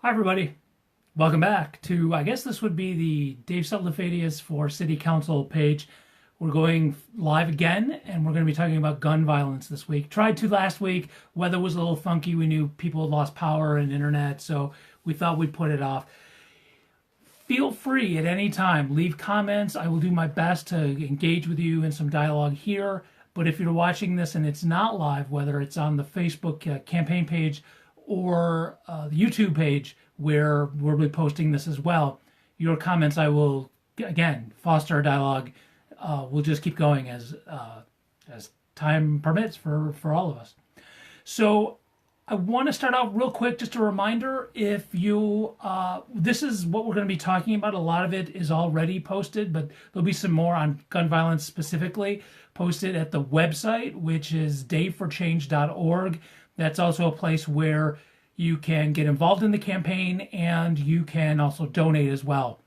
Hi, everybody. Welcome back to, I guess this would be the Dave Sutliff-Atias for City Council page. We're going live again, and we're going to be talking about gun violence this week. Tried to last week. Weather was a little funky. We knew people had lost power and internet, so we thought we'd put it off. Feel free at any time. Leave comments. I will do my best to engage with you in some dialogue here. But if you're watching this and it's not live, whether it's on the Facebook campaign page or the YouTube page where we'll be posting this as well, your comments I will, again, foster a dialogue. We'll just keep going as time permits for all of us. So I want to start out real quick, just a reminder, if you, this is what we're going to be talking about. A lot of it is already posted, but there'll be some more on gun violence specifically posted at the website, which is daveforchange.org. That's also a place where you can get involved in the campaign and you can also donate as well.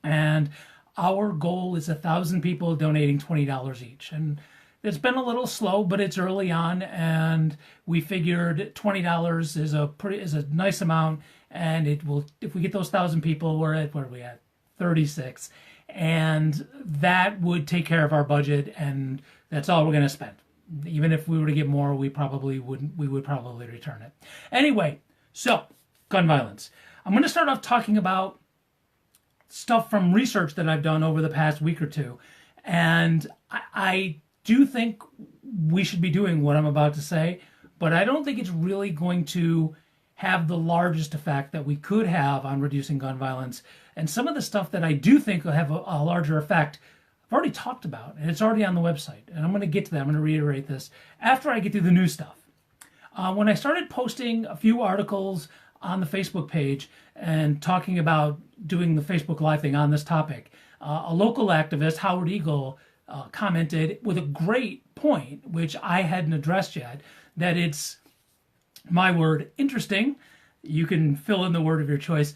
And our goal is 1,000 people donating $20 each. And it's been a little slow, but it's early on, and we figured $20 is a nice amount, and it will, if we get those 1,000 people, we're at, what are we at? 36. And that would take care of our budget, and that's all we're going to spend. Even if we were to get more, we would probably return it. Anyway, so gun violence. I'm going to start off talking about stuff from research that I've done over the past week or two. And I do think we should be doing what I'm about to say, but I don't think it's really going to have the largest effect that we could have on reducing gun violence. And some of the stuff that I do think will have a larger effect I've already talked about, and it's already on the website. And I'm going to get to that. I'm going to reiterate this after I get through the new stuff. When I started posting a few articles on the Facebook page and talking about doing the Facebook Live thing on this topic, a local activist, Howard Eagle, commented with a great point, which I hadn't addressed yet, that it's, my word, interesting, you can fill in the word of your choice,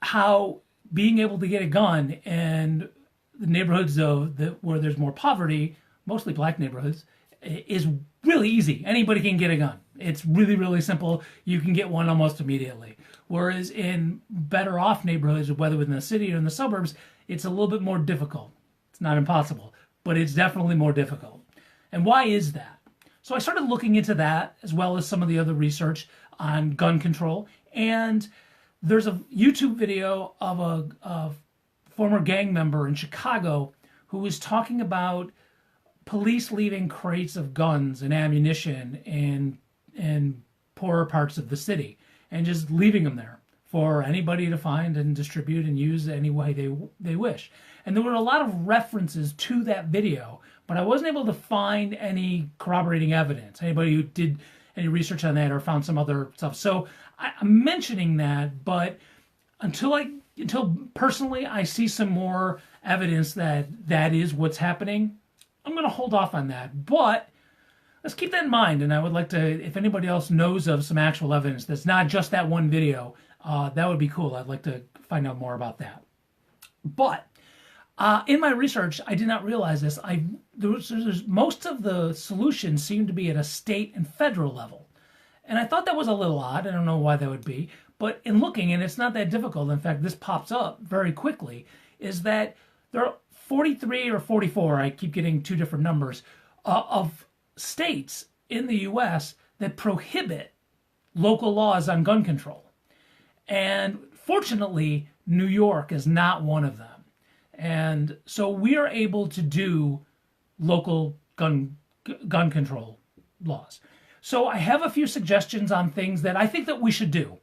how being able to get a gun in the neighborhoods where there's more poverty, mostly black neighborhoods, is really easy. Anybody can get a gun. It's really, really simple. You can get one almost immediately. Whereas in better off neighborhoods, whether within the city or in the suburbs, it's a little bit more difficult. It's not impossible, but it's definitely more difficult. And why is that? So I started looking into that, as well as some of the other research on gun control. And there's a YouTube video of a former gang member in Chicago who was talking about police leaving crates of guns and ammunition in poorer parts of the city and just leaving them there for anybody to find and distribute and use any way they wish. And there were a lot of references to that video, but I wasn't able to find any corroborating evidence. Anybody who did any research on that or found some other stuff. So I'm mentioning that, but until personally I see some more evidence that is what's happening, I'm going to hold off on that. But let's keep that in mind, and I would like to, if anybody else knows of some actual evidence that's not just that one video, that would be cool. I'd like to find out more about that. But in my research, I did not realize this. There's most of the solutions seem to be at a state and federal level. And I thought that was a little odd. I don't know why that would be. But in looking, and it's not that difficult, in fact, this pops up very quickly, is that there are 43 or 44, I keep getting two different numbers, of states in the U.S. that prohibit local laws on gun control. And fortunately, New York is not one of them. And so we are able to do local gun control laws. So I have a few suggestions on things that I think that we should do.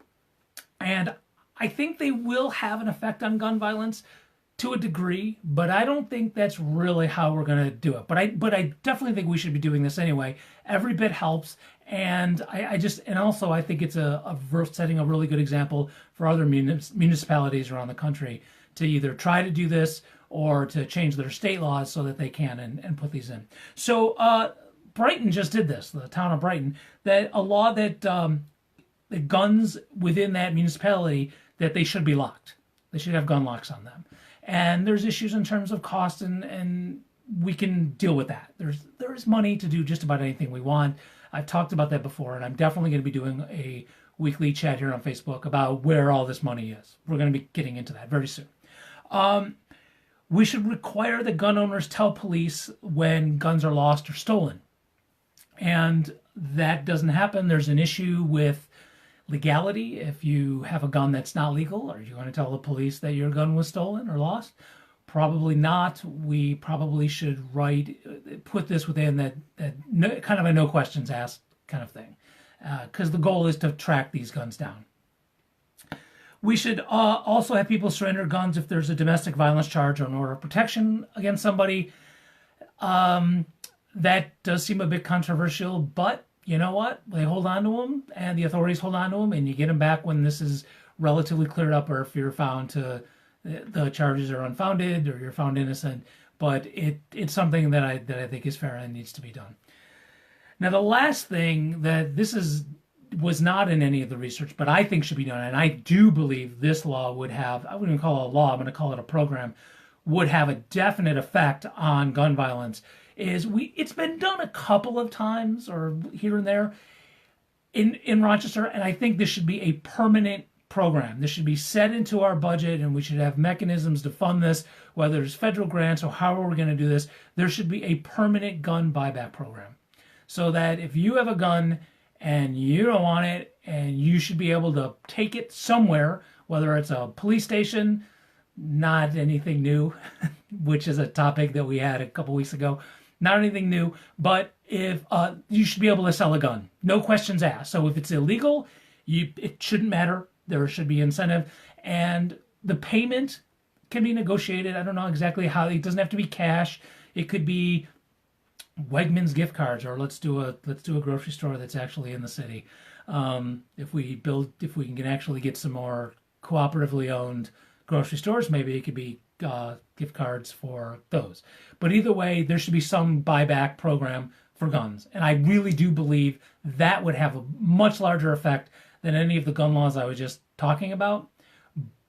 And I think they will have an effect on gun violence to a degree, but I don't think that's really how we're going to do it. But I definitely think we should be doing this anyway. Every bit helps, and also I think it's setting a really good example for other municipalities around the country to either try to do this or to change their state laws so that they can and put these in. So Brighton just did this, the town of Brighton, that a law that the guns within that municipality, that they should be locked. They should have gun locks on them. And there's issues in terms of cost, and we can deal with that. There is money to do just about anything we want. I've talked about that before, and I'm definitely going to be doing a weekly chat here on Facebook about where all this money is. We're going to be getting into that very soon. We should require that gun owners tell police when guns are lost or stolen. And that doesn't happen. There's an issue with legality. If you have a gun that's not legal, are you going to tell the police that your gun was stolen or lost? Probably not. We probably should put this within that kind of a no questions asked kind of thing, because the goal is to track these guns down. We should also have people surrender guns if there's a domestic violence charge or an order of protection against somebody. That does seem a bit controversial, but you know what? They hold on to them, and the authorities hold on to them, and you get them back when this is relatively cleared up, or if you're found the charges are unfounded or you're found innocent. But it's something that I think is fair and needs to be done. Now, the last thing that was not in any of the research, but I think should be done, and I do believe this law would have, I wouldn't even call it a law, I'm going to call it a program, would have a definite effect on gun violence, is it's been done a couple of times or here and there in Rochester, and I think this should be a permanent program. This should be set into our budget, and we should have mechanisms to fund this, whether it's federal grants or however we're going to do this. There should be a permanent gun buyback program, so that if you have a gun and you don't want it, and you should be able to take it somewhere, whether it's a police station, not anything new, which is a topic that we had a couple weeks ago, not anything new, but if you should be able to sell a gun, no questions asked. So if it's illegal, it shouldn't matter. There should be incentive, and the payment can be negotiated. I don't know exactly how. It doesn't have to be cash. It could be Wegmans gift cards, or let's do a grocery store that's actually in the city. If we can actually get some more cooperatively owned grocery stores, maybe it could be gift cards for those. But either way, there should be some buyback program for guns, and I really do believe that would have a much larger effect than any of the gun laws I was just talking about.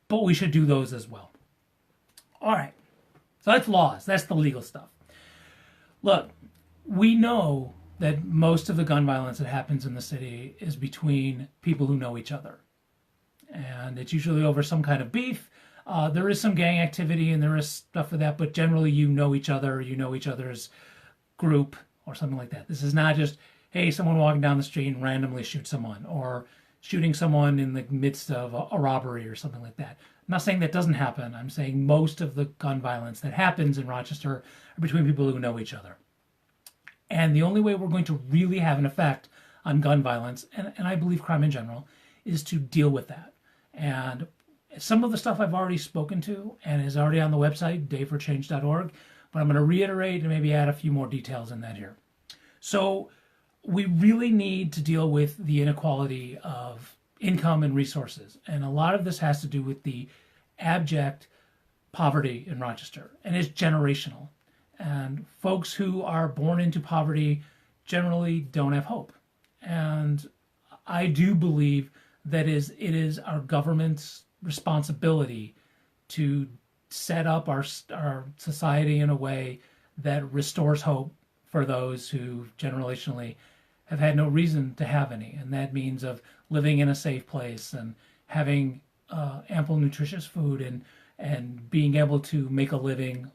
But we should do those as well. All right, so that's laws. That's the legal stuff. Look, we know that most of the gun violence that happens in the city is between people who know each other. And it's usually over some kind of beef. There is some gang activity and there is stuff for that, but generally you know each other, you know each other's group or something like that. This is not just, hey, someone walking down the street and randomly shoots someone, or shooting someone in the midst of a robbery or something like that. I'm not saying that doesn't happen. I'm saying most of the gun violence that happens in Rochester are between people who know each other. And the only way we're going to really have an effect on gun violence, and I believe crime in general, is to deal with that. And some of the stuff I've already spoken to and is already on the website, dayforchange.org, but I'm going to reiterate and maybe add a few more details in that here. So we really need to deal with the inequality of income and resources. And a lot of this has to do with the abject poverty in Rochester, and it's generational. And folks who are born into poverty generally don't have hope. And I do believe that it is our government's responsibility to set up our society in a way that restores hope for those who generationally have had no reason to have any. And that means of living in a safe place and having ample nutritious food and being able to make a living,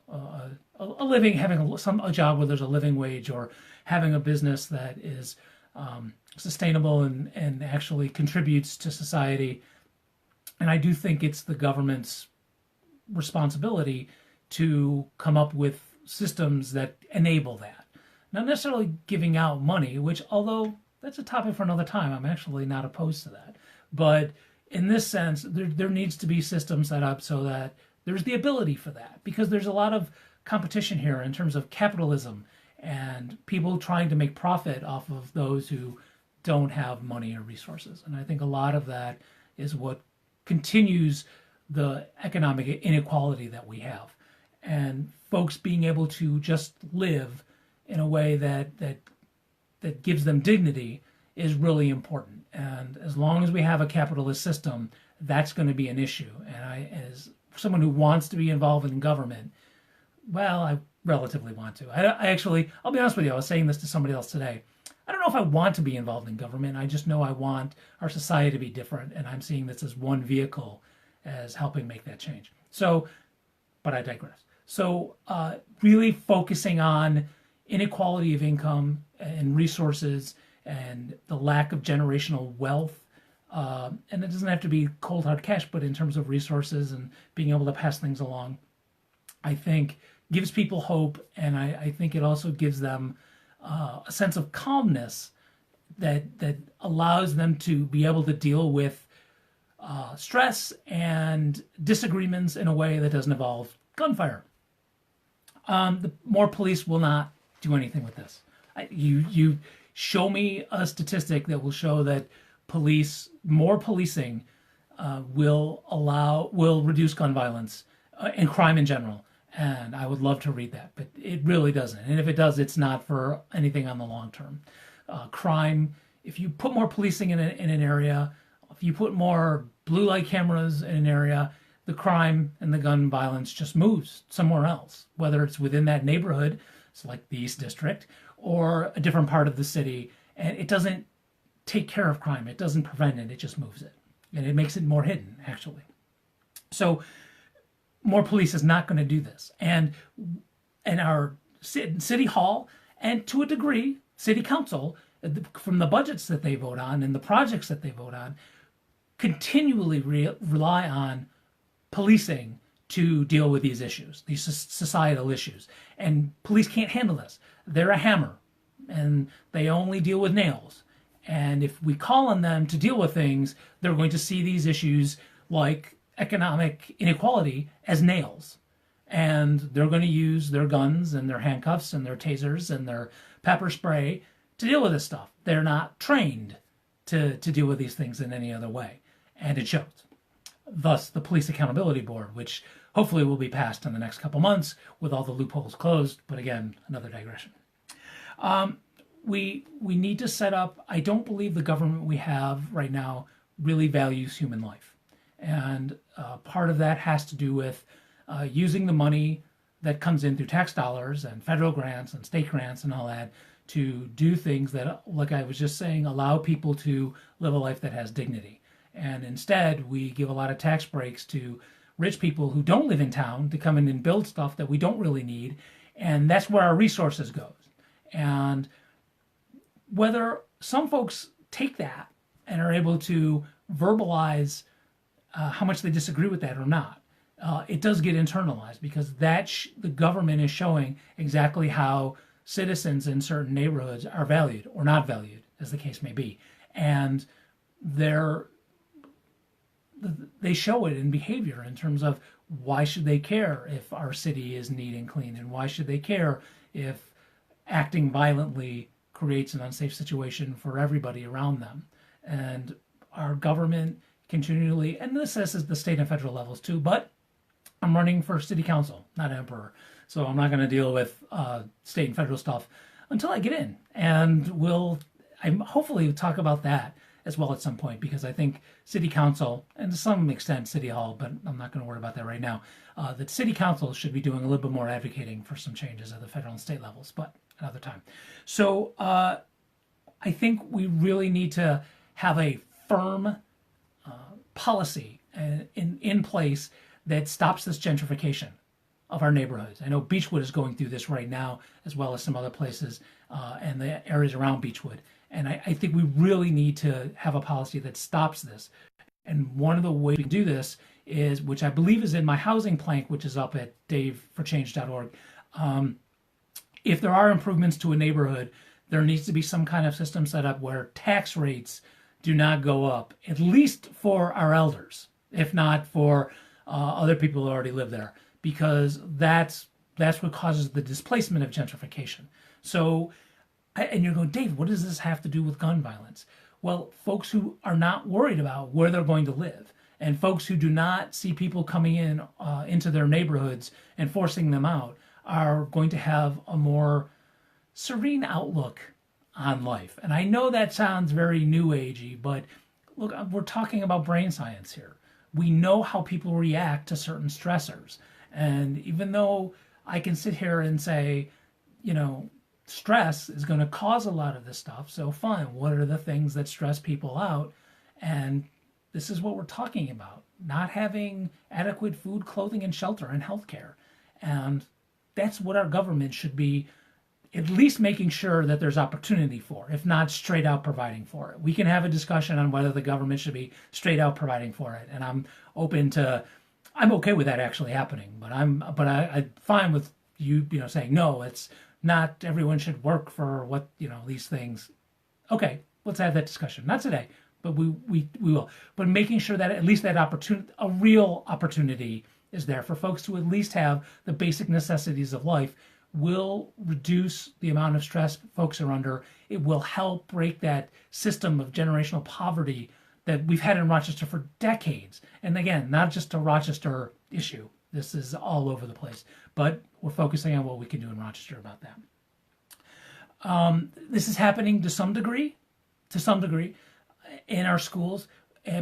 having a job where there's a living wage, or having a business that is sustainable and actually contributes to society. And I do think it's the government's responsibility to come up with systems that enable that. Not necessarily giving out money, which, although that's a topic for another time, I'm actually not opposed to that. But in this sense, there needs to be systems set up so that there's the ability for that, because there's a lot of competition here in terms of capitalism and people trying to make profit off of those who don't have money or resources. And I think a lot of that is what continues the economic inequality that we have. And folks being able to just live in a way that gives them dignity is really important. And as long as we have a capitalist system, that's going to be an issue. And I, as someone who wants to be involved in government, well, I relatively want to. I actually, I'll be honest with you, I was saying this to somebody else today. I don't know if I want to be involved in government. I just know I want our society to be different, and I'm seeing this as one vehicle as helping make that change. So, but I digress. So, really focusing on inequality of income and resources and the lack of generational wealth. And it doesn't have to be cold hard cash, but in terms of resources and being able to pass things along, I think gives people hope. And I think it also gives them a sense of calmness that allows them to be able to deal with stress and disagreements in a way that doesn't involve gunfire. The more police will not do anything with this. You show me a statistic that will show that more policing will reduce gun violence and crime in general. And I would love to read that, but it really doesn't. And if it does, it's not for anything on the long term. Crime, if you put more policing in an area, if you put more blue light cameras in an area, the crime and the gun violence just moves somewhere else, whether it's within that neighborhood, so like the East District, or a different part of the city. And it doesn't take care of crime. It doesn't prevent it. It just moves it. And it makes it more hidden, actually. So more police is not going to do this. And our city hall, and to a degree, city council, from the budgets that they vote on and the projects that they vote on, continually rely on policing to deal with these issues, these societal issues. And police can't handle this. They're a hammer, and they only deal with nails. And if we call on them to deal with things, they're going to see these issues like economic inequality as nails. And they're going to use their guns and their handcuffs and their tasers and their pepper spray to deal with this stuff. They're not trained to deal with these things in any other way. And it shows. Thus, the Police Accountability Board, which hopefully will be passed in the next couple months with all the loopholes closed. But again, another digression. We need to set up, I don't believe the government we have right now really values human life. And part of that has to do with using the money that comes in through tax dollars and federal grants and state grants and all that to do things that, like I was just saying, allow people to live a life that has dignity. And instead, we give a lot of tax breaks to rich people who don't live in town to come in and build stuff that we don't really need. And that's where our resources goes. And whether some folks take that and are able to verbalize how much they disagree with that or not, it does get internalized, because the government is showing exactly how citizens in certain neighborhoods are valued or not valued, as the case may be. And they show it in behavior in terms of why should they care if our city is neat and clean, and why should they care if acting violently creates an unsafe situation for everybody around them. And our government continually, and this is the state and federal levels too, but I'm running for city council, not emperor. So I'm not going to deal with state and federal stuff until I get in. And I'm hopefully talk about that as well at some point, because I think city council, and to some extent city hall, but I'm not going to worry about that right now, that city council should be doing a little bit more advocating for some changes at the federal and state levels, but another time. So I think we really need to have a firm policy in place that stops this gentrification of our neighborhoods. I know Beechwood is going through this right now, as well as some other places and the areas around Beechwood. And I think we really need to have a policy that stops this. And one of the ways we can do this is, which I believe is in my housing plank, which is up at daveforchange.org. If there are improvements to a neighborhood, there needs to be some kind of system set up where tax rates do not go up, at least for our elders, if not for other people who already live there, because that's what causes the displacement of gentrification. So, and you're going, Dave, what does this have to do with gun violence? Well, folks who are not worried about where they're going to live, and folks who do not see people coming in into their neighborhoods and forcing them out, are going to have a more serene outlook on life. And I know that sounds very new agey, but look, we're talking about brain science here. We know how people react to certain stressors. And even though I can sit here and say, stress is going to cause a lot of this stuff. So fine, what are the things that stress people out? And this is what we're talking about: not having adequate food, clothing, and shelter, and healthcare. And that's what our government should be at least making sure that there's opportunity for, if not straight out providing for it. We can have a discussion on whether the government should be straight out providing for it, and I'm okay with that actually happening. I'm fine with you saying no, it's not everyone should work for what these things. Okay, let's have that discussion. Not today, but we will. But making sure that at least that opportunity, a real opportunity, is there for folks to at least have the basic necessities of life, will reduce the amount of stress folks are under. It will help break that system of generational poverty that we've had in Rochester for decades. And again, not just a Rochester issue. This is all over the place. But we're focusing on what we can do in Rochester about that. This is happening to some degree in our schools,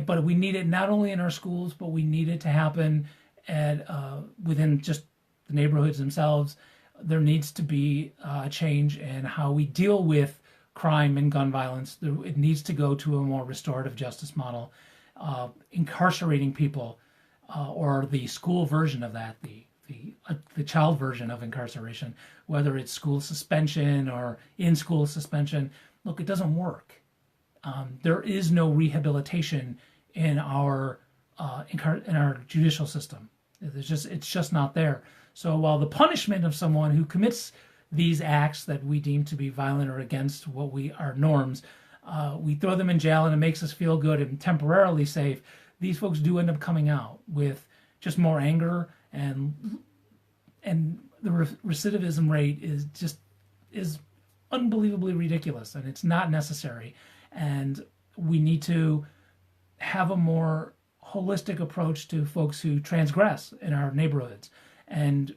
but we need it not only in our schools, but we need it to happen within just the neighborhoods themselves. There needs to be a change in how we deal with crime and gun violence. It needs to go to a more restorative justice model. Incarcerating people, or the school version of that, the child version of incarceration, whether it's school suspension or in-school suspension. Look, it doesn't work. There is no rehabilitation in our judicial system. It's just not there. So while the punishment of someone who commits these acts that we deem to be violent or against our norms, we throw them in jail and it makes us feel good and temporarily safe, these folks do end up coming out with just more anger, and the recidivism rate is unbelievably ridiculous, and it's not necessary. And we need to have a more holistic approach to folks who transgress in our neighborhoods. And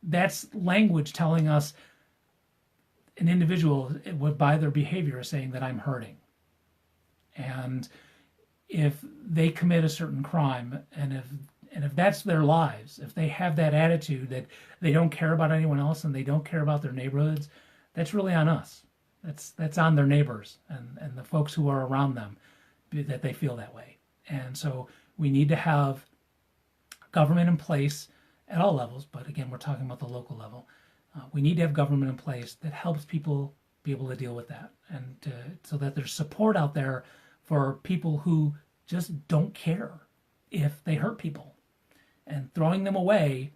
that's language telling us an individual by their behavior is saying that I'm hurting. And if they commit a certain crime, and if that's their lives, if they have that attitude that they don't care about anyone else and they don't care about their neighborhoods, that's really on us. That's on their neighbors and the folks who are around them, that they feel that way. And so we need to have government in place at all levels, but again, we're talking about the local level. We need to have government in place that helps people be able to deal with that, and so that there's support out there for people who just don't care if they hurt people. And throwing them away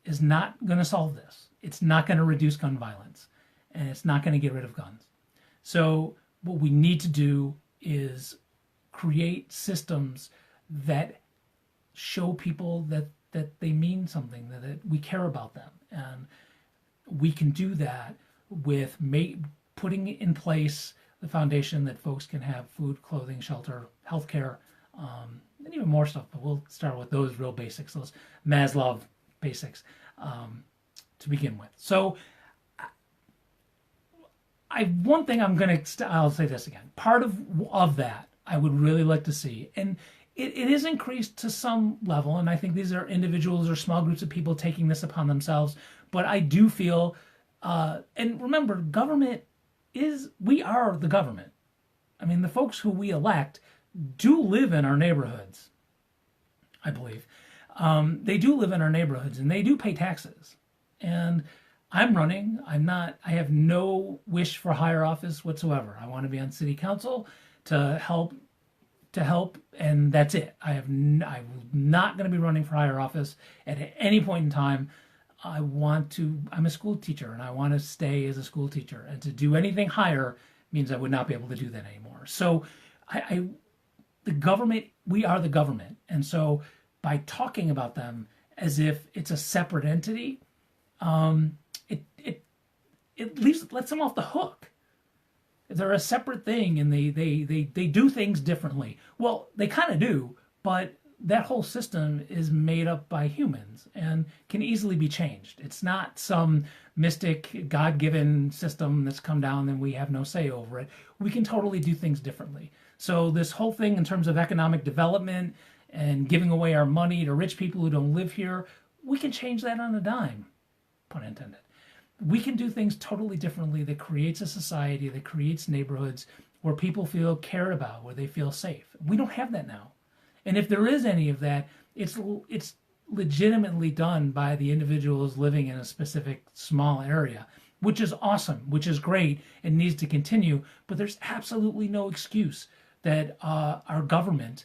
is not going to solve this. It's not going to reduce gun violence, and it's not going to get rid of guns. So what we need to do is create systems that show people that they mean something, that we care about them. And we can do that with putting in place the foundation that folks can have food, clothing, shelter, healthcare, and even more stuff. But we'll start with those real basics, those Maslow basics to begin with. So one thing I'll say this again. Part of that I would really like to see, and it is increased to some level, and I think these are individuals or small groups of people taking this upon themselves. But I do feel, and remember, we are the government. I mean, the folks who we elect do live in our neighborhoods, I believe. They do live in our neighborhoods, and they do pay taxes. And I'm running. I have no wish for higher office whatsoever. I want to be on city council to help, and that's it. I'm not going to be running for higher office at any point in time. I'm a school teacher, and I want to stay as a school teacher. And to do anything higher means I would not be able to do that anymore. So the government, we are the government. And so by talking about them as if it's a separate entity, it lets them off the hook. They're a separate thing, and they do things differently. Well, they kind of do, but that whole system is made up by humans and can easily be changed. It's not some mystic, God-given system that's come down and we have no say over it. We can totally do things differently. So this whole thing in terms of economic development and giving away our money to rich people who don't live here, we can change that on a dime, pun intended. we can do things totally differently that creates a society, that creates neighborhoods where people feel cared about, where they feel safe. We don't have that now. And if there is any of that, it's legitimately done by the individuals living in a specific small area, which is awesome, which is great, and needs to continue. But there's absolutely no excuse that our government,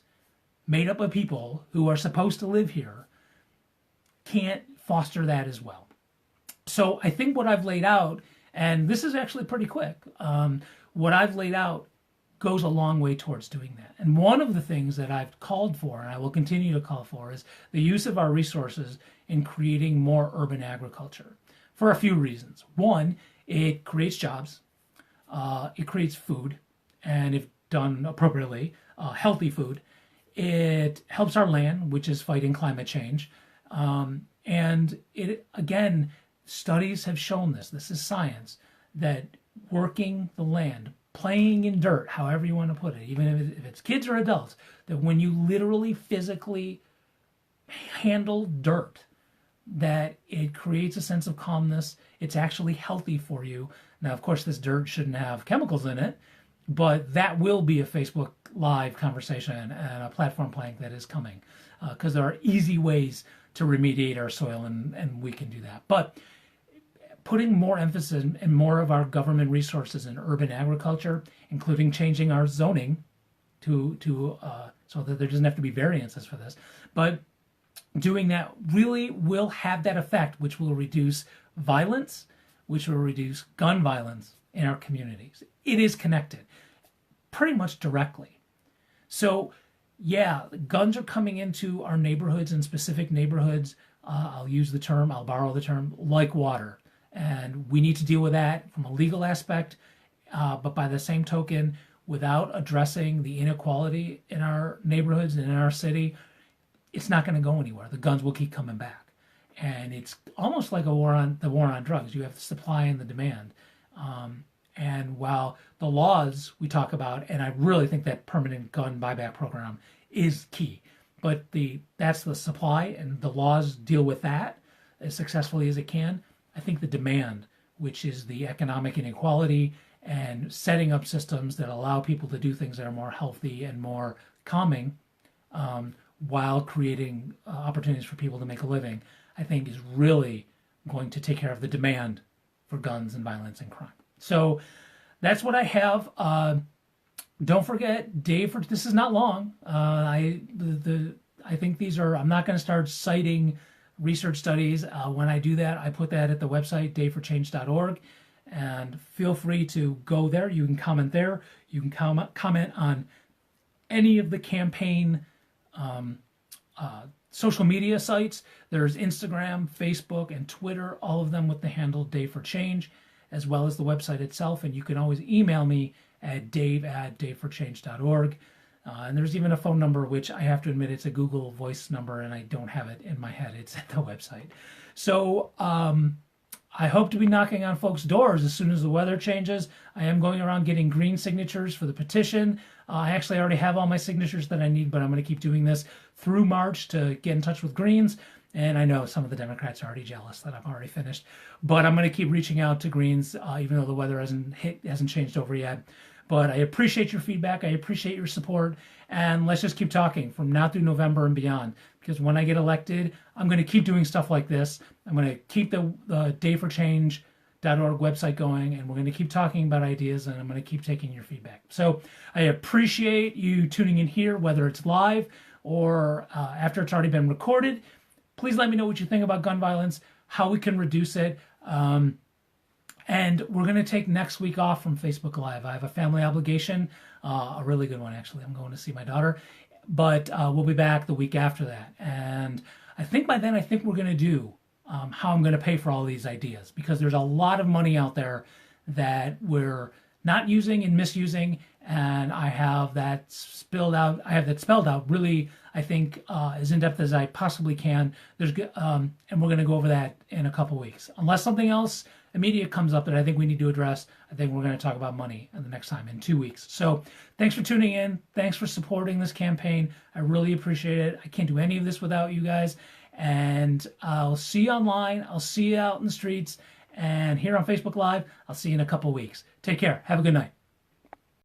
made up of people who are supposed to live here, can't foster that as well. So I think what I've laid out, and this is actually pretty quick, what I've laid out goes a long way towards doing that. And one of the things that I've called for, and I will continue to call for, is the use of our resources in creating more urban agriculture for a few reasons. One, it creates jobs, it creates food, and if done appropriately, healthy food. It helps our land, which is fighting climate change. And it, again, studies have shown this. This is science, that working the land, playing in dirt, however you want to put it, even if it's kids or adults, that when you literally physically handle dirt, that it creates a sense of calmness. It's actually healthy for you. Now, of course, this dirt shouldn't have chemicals in it, but that will be a Facebook Live conversation and a platform plank that is coming, because there are easy ways to remediate our soil, and we can do that. But putting more emphasis and more of our government resources in urban agriculture, including changing our zoning to so that there doesn't have to be variances for this, but doing that really will have that effect, which will reduce violence, which will reduce gun violence in our communities. It is connected pretty much directly. So yeah, guns are coming into our neighborhoods, and specific neighborhoods, I'll borrow the term, like water. And we need to deal with that from a legal aspect, but by the same token, without addressing the inequality in our neighborhoods and in our city, it's not going to go anywhere. The guns will keep coming back. And it's almost like the war on drugs. You have the supply and the demand. And while the laws we talk about, and I really think that permanent gun buyback program is key, but that's the supply, and the laws deal with that as successfully as it can. I think the demand, which is the economic inequality and setting up systems that allow people to do things that are more healthy and more calming, while creating opportunities for people to make a living, I think is really going to take care of the demand for guns and violence and crime. So that's what I have. Don't forget, Dave, this is not long. I think these are, I'm not going to start citing research studies. When I do that, I put that at the website, daveforchange.org, and feel free to go there. You can comment there. You can comment on any of the campaign social media sites. There's Instagram, Facebook, and Twitter, all of them with the handle Dave for Change, as well as the website itself. And you can always email me at dave@daveforchange.org. And there's even a phone number, which I have to admit, it's a Google Voice number, and I don't have it in my head. It's at the website. So I hope to be knocking on folks' doors as soon as the weather changes. I am going around getting green signatures for the petition. I actually already have all my signatures that I need, but I'm going to keep doing this through March to get in touch with Greens. And I know some of the Democrats are already jealous that I'm already finished, but I'm going to keep reaching out to Greens, even though the weather hasn't changed over yet. But I appreciate your feedback. I appreciate your support. And let's just keep talking from now through November and beyond. Because when I get elected, I'm going to keep doing stuff like this. I'm going to keep the dayforchange.org website going, and we're going to keep talking about ideas, and I'm going to keep taking your feedback. So I appreciate you tuning in here, whether it's live or after it's already been recorded. Please let me know what you think about gun violence, how we can reduce it. And we're going to take next week off from Facebook Live. I have a family obligation, a really good one, actually. I'm going to see my daughter. But we'll be back the week after that. And I think by then, we're going to do how I'm going to pay for all these ideas, because there's a lot of money out there that we're not using and misusing. And I have that spelled out really, I think, as in-depth as I possibly can. And we're going to go over that in a couple weeks. Unless something else immediate comes up that I think we need to address, I think we're going to talk about money the next time in 2 weeks. So thanks for tuning in. Thanks for supporting this campaign. I really appreciate it. I can't do any of this without you guys. And I'll see you online. I'll see you out in the streets. and here on Facebook Live. I'll see you in a couple weeks. Take care. Have a good night.